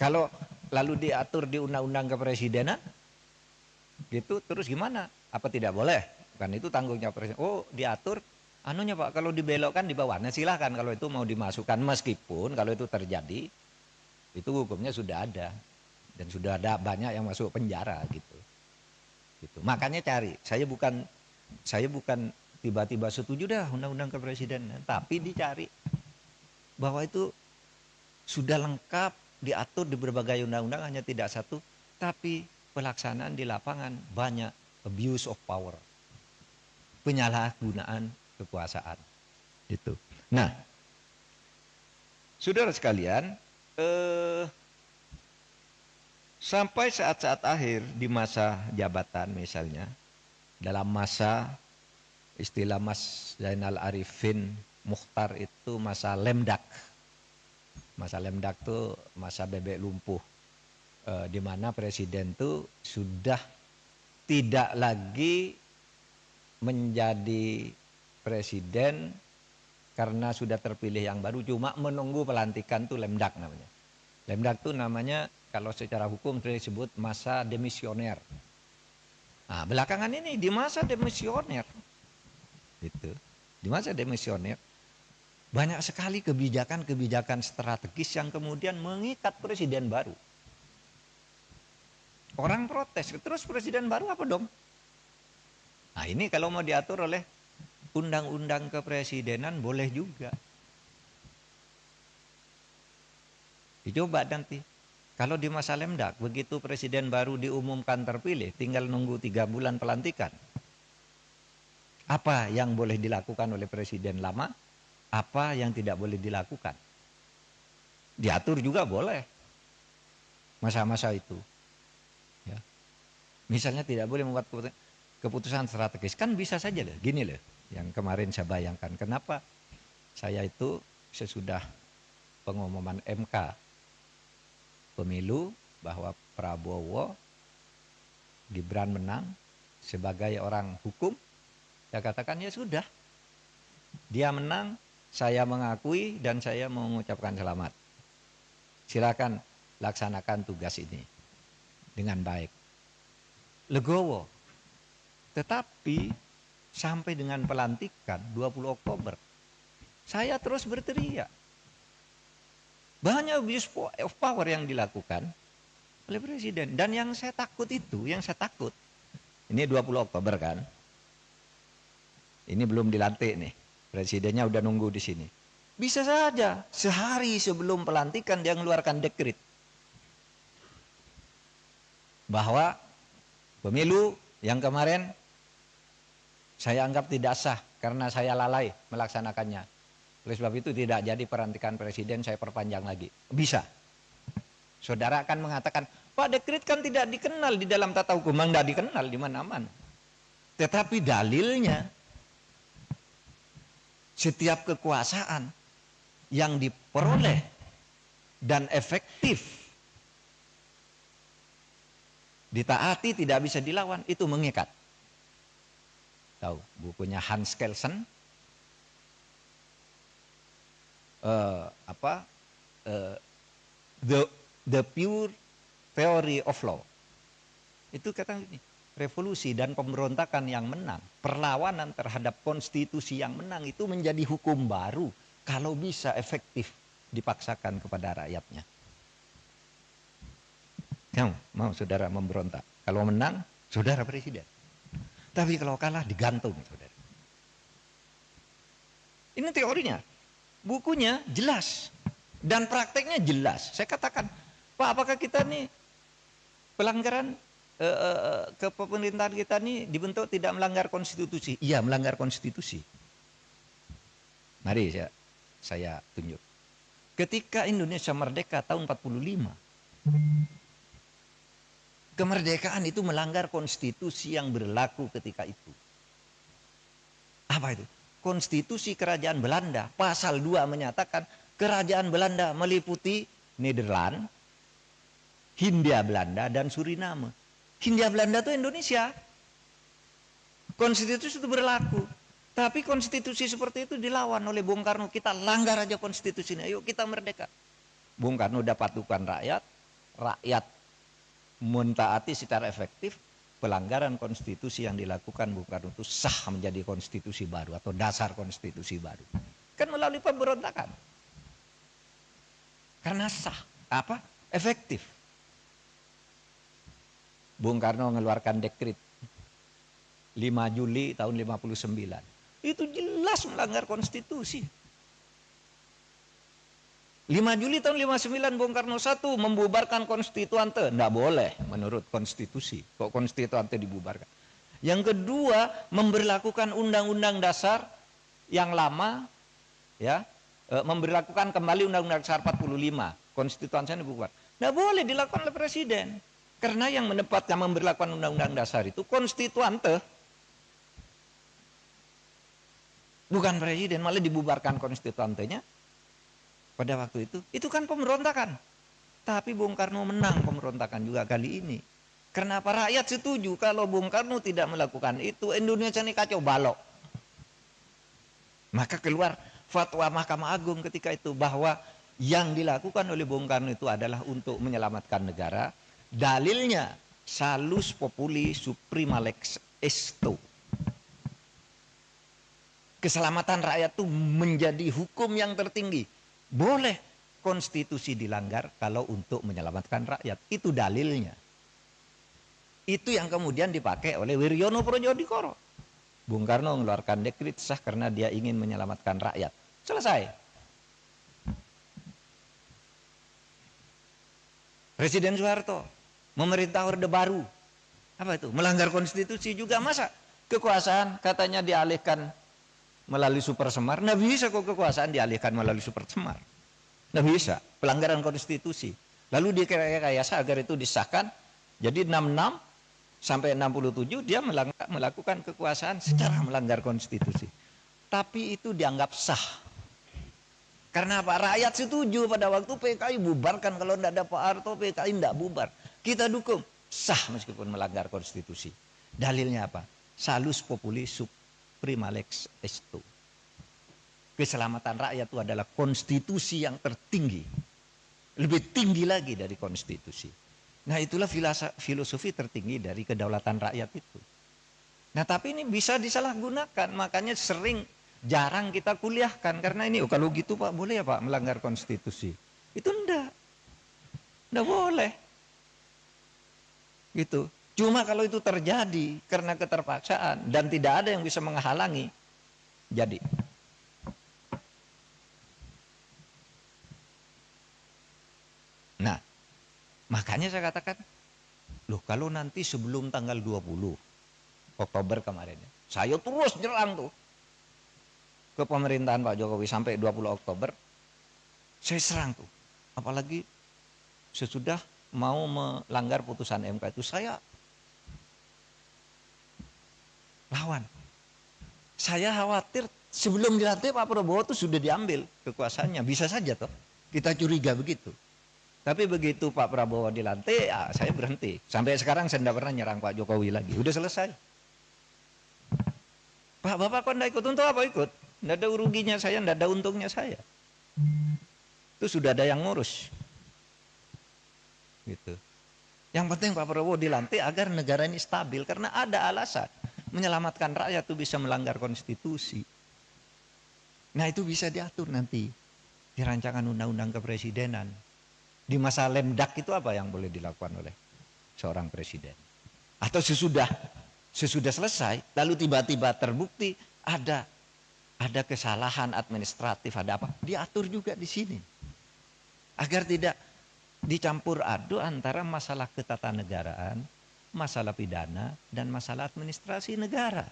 Kalau lalu diatur di undang-undang kepresidenan, gitu terus gimana? Apa tidak boleh? Kan itu tanggungnya presiden. Oh, diatur anunya Pak, kalau dibelokkan di bawah. Nah, silahkan kalau itu mau dimasukkan, meskipun kalau itu terjadi itu hukumnya sudah ada dan sudah ada banyak yang masuk penjara gitu. Gitu. Makanya cari. Saya bukan tiba-tiba setuju dah undang-undang kepresidenan, tapi dicari bahwa itu sudah lengkap diatur di berbagai undang-undang, hanya tidak satu, tapi pelaksanaan di lapangan banyak abuse of power, penyalahgunaan kekuasaan itu. Nah, saudara sekalian, sampai saat-saat akhir di masa jabatan, misalnya dalam masa istilah Mas Zainal Arifin Mukhtar itu masa lemdak. Masa lemdak itu masa bebek lumpuh, di mana presiden itu sudah tidak lagi menjadi presiden karena sudah terpilih yang baru, cuma menunggu pelantikan, tuh lemdak namanya. Lemdak itu namanya kalau secara hukum disebut masa demisioner. Nah, belakangan ini di masa demisioner, itu di masa demisioner banyak sekali kebijakan-kebijakan strategis yang kemudian mengikat presiden baru. Orang protes, terus presiden baru apa dong? Nah, ini kalau mau diatur oleh undang-undang kepresidenan boleh juga. Dicoba nanti. Kalau di masa lemdak, begitu presiden baru diumumkan terpilih, tinggal nunggu 3 bulan pelantikan. Apa yang boleh dilakukan oleh presiden lama? Apa yang tidak boleh dilakukan? Diatur juga boleh. Masa-masa itu. Ya. Misalnya tidak boleh membuat keputusan strategis. Kan bisa saja loh. Gini loh, yang kemarin saya bayangkan. Kenapa saya itu sesudah pengumuman MK pemilu bahwa Prabowo Gibran menang sebagai orang hukum, saya katakan ya sudah, dia menang, saya mengakui dan saya mengucapkan selamat. Silakan laksanakan tugas ini dengan baik. Legowo. Tetapi sampai dengan pelantikan 20 Oktober, saya terus berteriak. Banyak abuse of power yang dilakukan oleh presiden. Dan yang saya takut itu, ini 20 Oktober kan. Ini belum dilantik nih. Presidennya udah nunggu di sini. Bisa saja sehari sebelum pelantikan dia mengeluarkan dekret bahwa pemilu yang kemarin saya anggap tidak sah karena saya lalai melaksanakannya. Oleh sebab itu tidak jadi pelantikan presiden, saya perpanjang lagi. Bisa. Saudara akan mengatakan, Pak, dekret kan tidak dikenal di dalam tata hukum. Memang tidak dikenal di mana-mana. Tetapi dalilnya, setiap kekuasaan yang diperoleh dan efektif ditaati, tidak bisa dilawan, itu mengikat. Tahu bukunya Hans Kelsen, the pure theory of law. Itu kata ini, revolusi dan pemberontakan yang menang, perlawanan terhadap konstitusi yang menang itu menjadi hukum baru kalau bisa efektif dipaksakan kepada rakyatnya. Mau saudara memberontak, kalau menang saudara presiden. Tapi kalau kalah digantung saudara. Ini teorinya. Bukunya jelas dan prakteknya jelas. Saya katakan, Pak, apakah kita nih pelanggaran kepemerintahan kita nih dibentuk tidak melanggar konstitusi? Iya, melanggar konstitusi. Mari saya tunjuk. Ketika Indonesia merdeka tahun 45, kemerdekaan itu melanggar konstitusi yang berlaku ketika itu. Apa itu? Konstitusi Kerajaan Belanda pasal 2 menyatakan Kerajaan Belanda meliputi Nederland, Hindia Belanda dan Suriname. Hindia Belanda itu Indonesia. Konstitusi itu berlaku. Tapi konstitusi seperti itu dilawan oleh Bung Karno. Kita langgar aja konstitusinya. Yuk kita merdeka. Bung Karno dapat dukungan rakyat. rakyat mentaati secara efektif, pelanggaran konstitusi yang dilakukan Bung Karno itu sah menjadi konstitusi baru atau dasar konstitusi baru. Kan melalui pemberontakan. Karena sah, efektif. Bung Karno mengeluarkan dekret 5 Juli tahun 59. Itu jelas melanggar konstitusi. 5 Juli tahun 59 Bung Karno 1 membubarkan konstituante. Tidak boleh menurut konstitusi. Kok konstituante dibubarkan? Yang kedua, memberlakukan undang-undang dasar yang lama, ya, memberlakukan kembali undang-undang dasar 45. Konstituante dibubar. Tidak boleh dilakukan oleh presiden. Karena yang menempatkan memberlakukan undang-undang dasar itu konstituante. Bukan presiden, malah dibubarkan konstituantenya. Pada waktu itu kan pemberontakan. Tapi Bung Karno menang pemberontakan juga kali ini. Kenapa rakyat setuju kalau Bung Karno tidak melakukan itu, Indonesia ini kacau balau. Maka keluar fatwa Mahkamah Agung ketika itu bahwa yang dilakukan oleh Bung Karno itu adalah untuk menyelamatkan negara. Dalilnya salus populi suprema lex esto. Keselamatan rakyat itu menjadi hukum yang tertinggi. Boleh konstitusi dilanggar kalau untuk menyelamatkan rakyat. Itu dalilnya. Itu yang kemudian dipakai oleh Wiryono Projodikoro. Bung Karno mengeluarkan dekret sah karena dia ingin menyelamatkan rakyat. Selesai. Presiden Soeharto memerintah Orde Baru. Apa itu? Melanggar konstitusi juga. Masa kekuasaan katanya dialihkan melalui Super Semar? Nggak bisa kok kekuasaan dialihkan melalui Super Semar. Nggak bisa. Pelanggaran konstitusi. Lalu direkayasa agar itu disahkan. Jadi 66 sampai 67 dia melakukan kekuasaan secara melanggar konstitusi. Tapi itu dianggap sah. Karena apa? Rakyat setuju pada waktu PKI bubarkan. Kalau tidak ada Pak Harto, PKI tidak bubar. Kita dukung. Sah meskipun melanggar konstitusi. Dalilnya apa? Salus populi suprema lex esto. Keselamatan rakyat itu adalah konstitusi yang tertinggi. Lebih tinggi lagi dari konstitusi. Nah itulah filosofi tertinggi dari kedaulatan rakyat itu. Nah tapi ini bisa disalahgunakan. Makanya jarang kita kuliahkan. Karena ini kalau gitu Pak boleh ya Pak melanggar konstitusi. Itu enggak boleh. Gitu. Cuma kalau itu terjadi karena keterpaksaan. Dan tidak ada yang bisa menghalangi. Jadi. Nah, makanya saya katakan, loh kalau nanti sebelum tanggal 20 Oktober kemarin, saya terus nyerang tuh ke pemerintahan Pak Jokowi sampai 20 Oktober, saya serang tuh. Apalagi sesudah mau melanggar putusan MK itu saya lawan. Saya khawatir sebelum dilantik Pak Prabowo itu sudah diambil kekuasaannya, bisa saja toh. Kita curiga begitu. Tapi begitu Pak Prabowo dilantik, ya saya berhenti. Sampai sekarang saya tidak pernah nyerang Pak Jokowi lagi. Udah selesai. Pak Bapak kok tidak ikut? Untuk apa ikut? Tidak ada ruginya saya, tidak ada untungnya saya. Itu sudah ada yang ngurus. Gitu. Yang penting Pak Prabowo dilantik agar negara ini stabil. Karena ada alasan. Menyelamatkan rakyat itu bisa melanggar konstitusi. Nah itu bisa diatur nanti. Di rancangan undang-undang kepresidenan. Di masa lemdak itu apa yang boleh dilakukan oleh seorang presiden? Atau sesudah selesai, lalu tiba-tiba terbukti ada kesalahan administratif, ada apa? Diatur juga di sini. Agar tidak dicampur aduk antara masalah ketatanegaraan, masalah pidana, dan masalah administrasi negara.